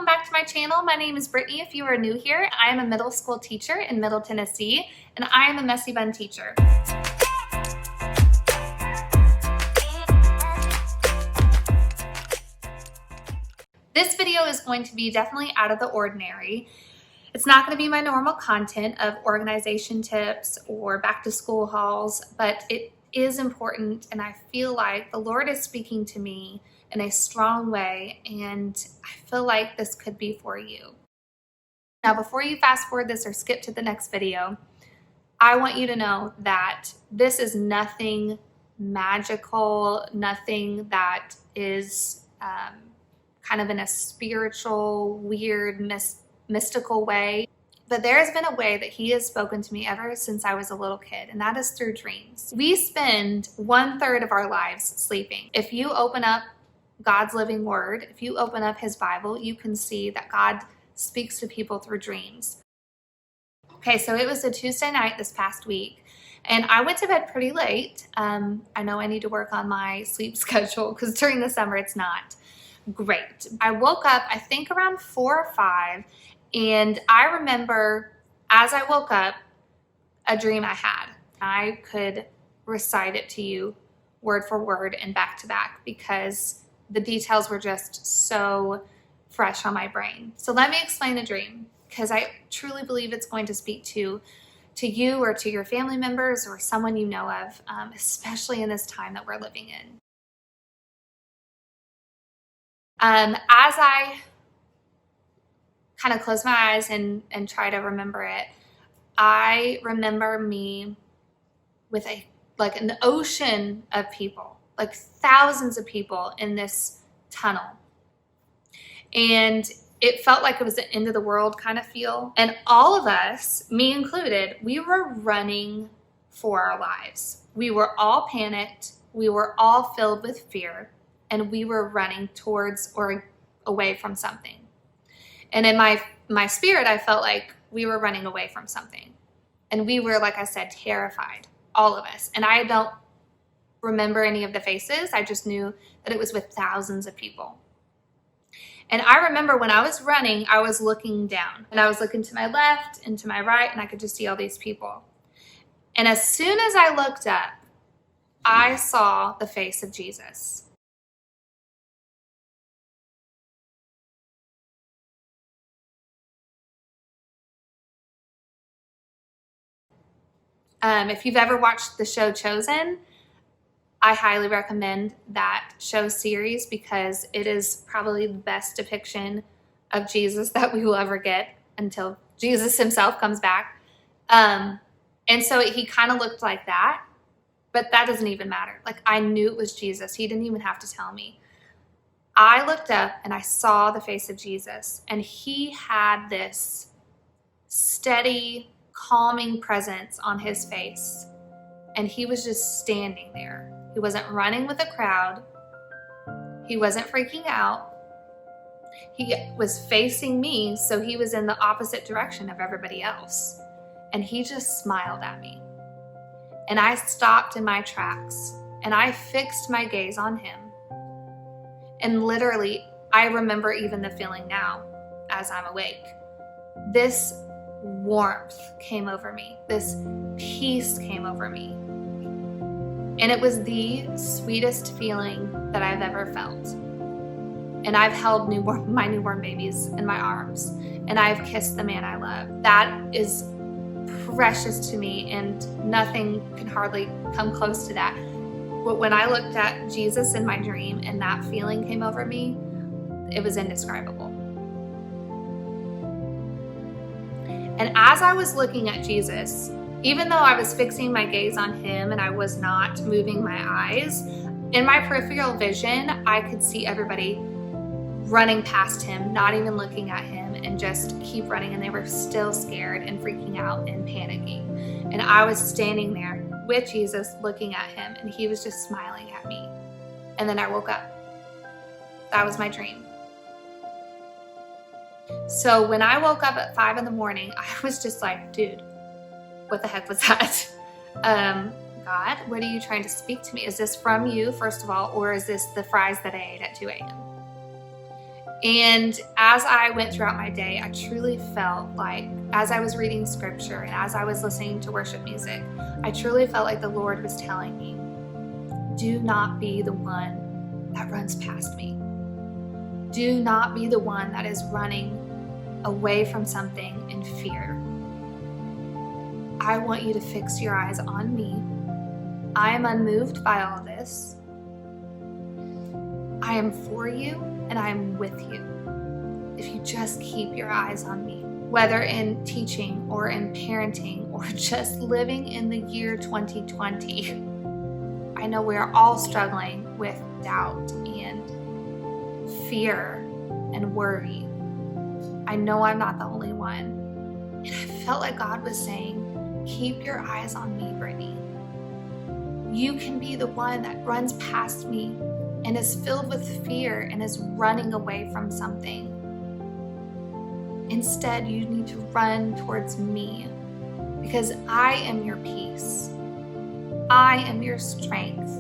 welcome back to my channel. My name is Brittany if you are new here. I am a middle school teacher in Middle Tennessee, and I am a messy bun teacher. This video is going to be definitely out of the ordinary. It's not going to be my normal content of organization tips or back to school hauls, but it is important, and I feel like the Lord is speaking to me in a strong way, and I feel like this could be for you. Now, before you fast forward this or skip to the next video, I want you to know that this is nothing magical, nothing that is kind of in a spiritual, weird, mystical way. But there has been a way that He has spoken to me ever since I was a little kid, and that is through dreams. We spend 1/3 of our lives sleeping. If you open up God's living word, if you open up His Bible, you can see that God speaks to people through dreams. Okay, so it was a Tuesday night this past week, and I went to bed pretty late. I know I need to work on my sleep schedule because during the summer it's not great. I woke up, I think around 4 or 5, and I remember as I woke up, a dream I had. I could recite it to you word for word and back to back because the details were just so fresh on my brain. So let me explain the dream, because I truly believe it's going to speak to you or to your family members or someone you know of, especially in this time that we're living in. As I kind of close my eyes and try to remember it, I remember me with an ocean of people, like thousands of people in this tunnel. And it felt like it was the end of the world kind of feel. And all of us, me included, we were running for our lives. We were all panicked. We were all filled with fear. And we were running towards or away from something. And in my spirit, I felt like we were running away from something. And we were, like I said, terrified, all of us. And I don't remember any of the faces. I just knew that it was with thousands of people. And I remember when I was running, I was looking down. And I was looking to my left and to my right, and I could just see all these people. And as soon as I looked up, I saw the face of Jesus. If you've ever watched the show Chosen, I highly recommend that show series because it is probably the best depiction of Jesus that we will ever get until Jesus Himself comes back. And so He kind of looked like that, but that doesn't even matter. Like, I knew it was Jesus. He didn't even have to tell me. I looked up and I saw the face of Jesus, and He had this steady, calming presence on His face, and He was just standing there. He wasn't running with a crowd. He wasn't freaking out. He was facing me, so He was in the opposite direction of everybody else, and He just smiled at me. And I stopped in my tracks, and I fixed my gaze on Him. And literally, I remember even the feeling now as I'm awake. This warmth came over me. This peace came over me. And it was the sweetest feeling that I've ever felt. And I've held my newborn babies in my arms, and I've kissed the man I love. That is precious to me, and nothing can hardly come close to that. But when I looked at Jesus in my dream and that feeling came over me, it was indescribable. And as I was looking at Jesus, even though I was fixing my gaze on Him and I was not moving my eyes, in my peripheral vision, I could see everybody running past Him, not even looking at Him, and just keep running. And they were still scared and freaking out and panicking. And I was standing there with Jesus looking at Him, and He was just smiling at me. And then I woke up. That was my dream. So when I woke up at 5 in the morning, I was just like, dude, what the heck was that? God, what are you trying to speak to me? Is this from you, first of all, or is this the fries that I ate at 2 a.m.? And as I went throughout my day, I truly felt like, as I was reading scripture and as I was listening to worship music, I truly felt like the Lord was telling me, do not be the one that runs past me. Do not be the one that is running away from something in fear. I want you to fix your eyes on me. I am unmoved by all this. I am for you and I am with you. If you just keep your eyes on me, whether in teaching or in parenting or just living in the year 2020, I know we are all struggling with doubt and fear and worry. I know I'm not the only one. And I felt like God was saying, keep your eyes on me, Brittany. You can be the one that runs past me and is filled with fear and is running away from something. Instead, you need to run towards me because I am your peace. I am your strength.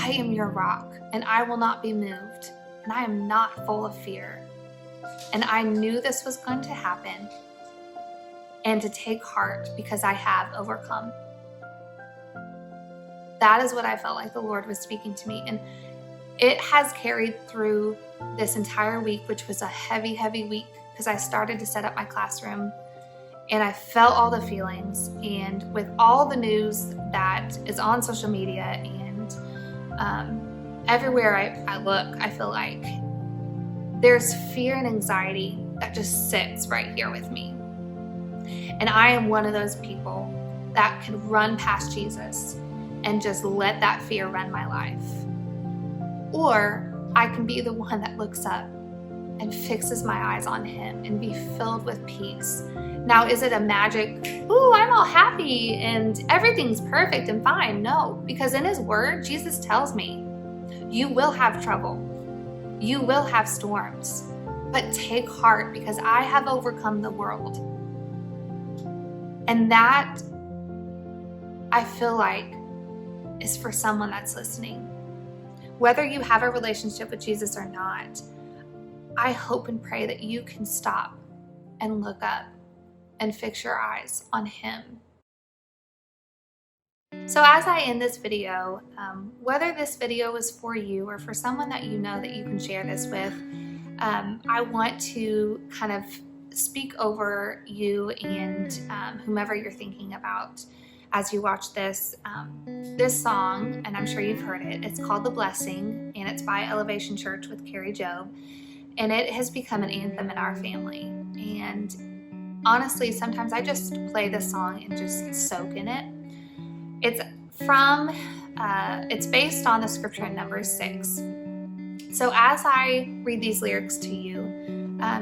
I am your rock, and I will not be moved, and I am not full of fear. And I knew this was going to happen and to take heart because I have overcome. That is what I felt like the Lord was speaking to me. And it has carried through this entire week, which was a heavy, heavy week because I started to set up my classroom and I felt all the feelings. And with all the news that is on social media and everywhere I look, I feel like there's fear and anxiety that just sits right here with me. And I am one of those people that can run past Jesus and just let that fear run my life. Or I can be the one that looks up and fixes my eyes on him and be filled with peace. Now, is it a magic, ooh, I'm all happy and everything's perfect and fine? No, because in his word, Jesus tells me, you will have trouble. You will have storms, but take heart because I have overcome the world. And that, I feel like, is for someone that's listening. Whether you have a relationship with Jesus or not, I hope and pray that you can stop and look up and fix your eyes on him. So as I end this video, whether this video is for you or for someone that you know that you can share this with, I want to kind of speak over you and whomever you're thinking about as you watch this. This song, and I'm sure you've heard it, it's called The Blessing, and it's by Elevation Church with Carrie Job, and it has become an anthem in our family. And honestly, sometimes I just play this song and just soak in it. It's based on the scripture in Numbers 6. So as I read these lyrics to you,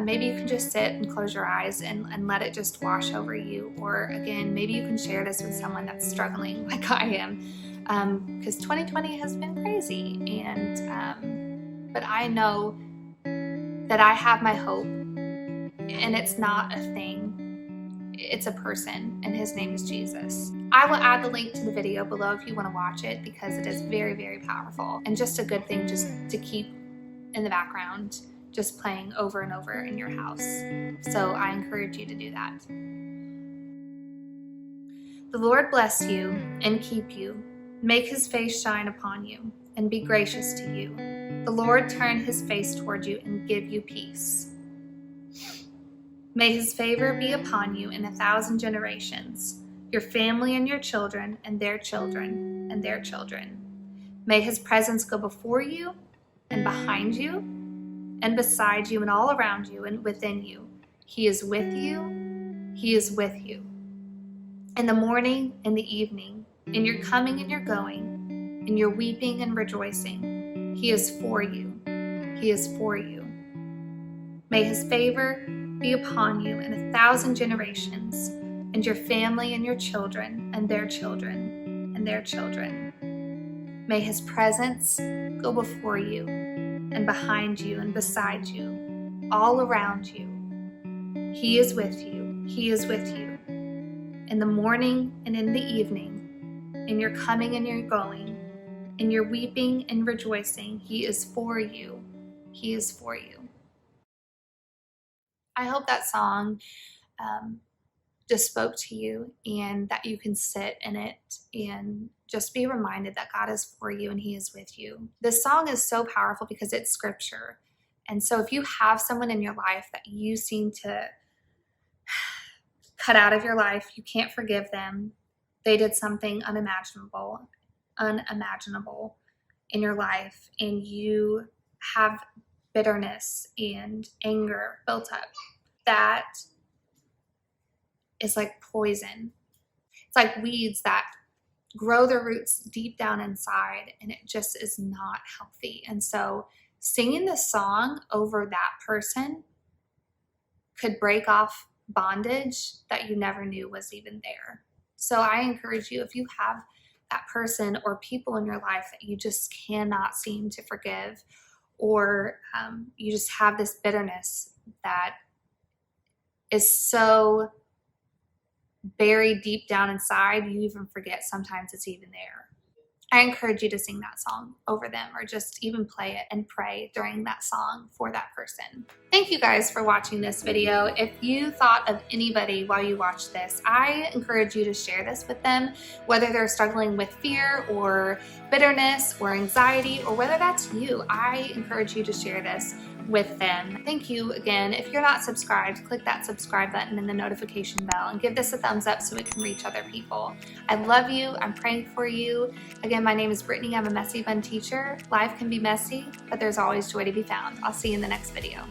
maybe you can just sit and close your eyes and let it just wash over you. Or again, maybe you can share this with someone that's struggling like I am, because 2020 has been crazy. But I know that I have my hope, and it's not a thing, it's a person, and his name is Jesus. I will add the link to the video below if you want to watch it because it is very, very powerful and just a good thing just to keep in the background, just playing over and over in your house. So I encourage you to do that. The Lord bless you and keep you, make his face shine upon you and be gracious to you. The Lord turn his face toward you and give you peace. May his favor be upon you in 1,000 generations, your family and your children and their children and their children. May his presence go before you and behind you and beside you and all around you and within you. He is with you. He is with you. In the morning, in the evening, in your coming and your going, in your weeping and rejoicing, he is for you. He is for you. May his favor be upon you in 1,000 generations, and your family and your children and their children and their children. May his presence go before you and behind you and beside you, all around you. He is with you. He is with you. In the morning and in the evening, in your coming and your going, in your weeping and rejoicing, he is for you. He is for you. I hope that song just spoke to you, and that you can sit in it and just be reminded that God is for you and He is with you. This song is so powerful because it's scripture. And so if you have someone in your life that you seem to cut out of your life, you can't forgive them, they did something unimaginable in your life, and you have bitterness and anger built up, that is like poison. It's like weeds that grow their roots deep down inside, and it just is not healthy. And so singing this song over that person could break off bondage that you never knew was even there. So I encourage you, if you have that person or people in your life that you just cannot seem to forgive, or you just have this bitterness that is so buried deep down inside, you even forget sometimes it's even there. I encourage you to sing that song over them, or just even play it and pray during that song for that person. Thank you guys for watching this video. If you thought of anybody while you watched this, I encourage you to share this with them, whether they're struggling with fear or bitterness or anxiety, or whether that's you. I encourage you to share this with them. Thank you again. If you're not subscribed, click that subscribe button and the notification bell, and give this a thumbs up so it can reach other people. I love you. I'm praying for you. Again, my name is Brittany. I'm a Messy Bun teacher. Life can be messy, but there's always joy to be found. I'll see you in the next video.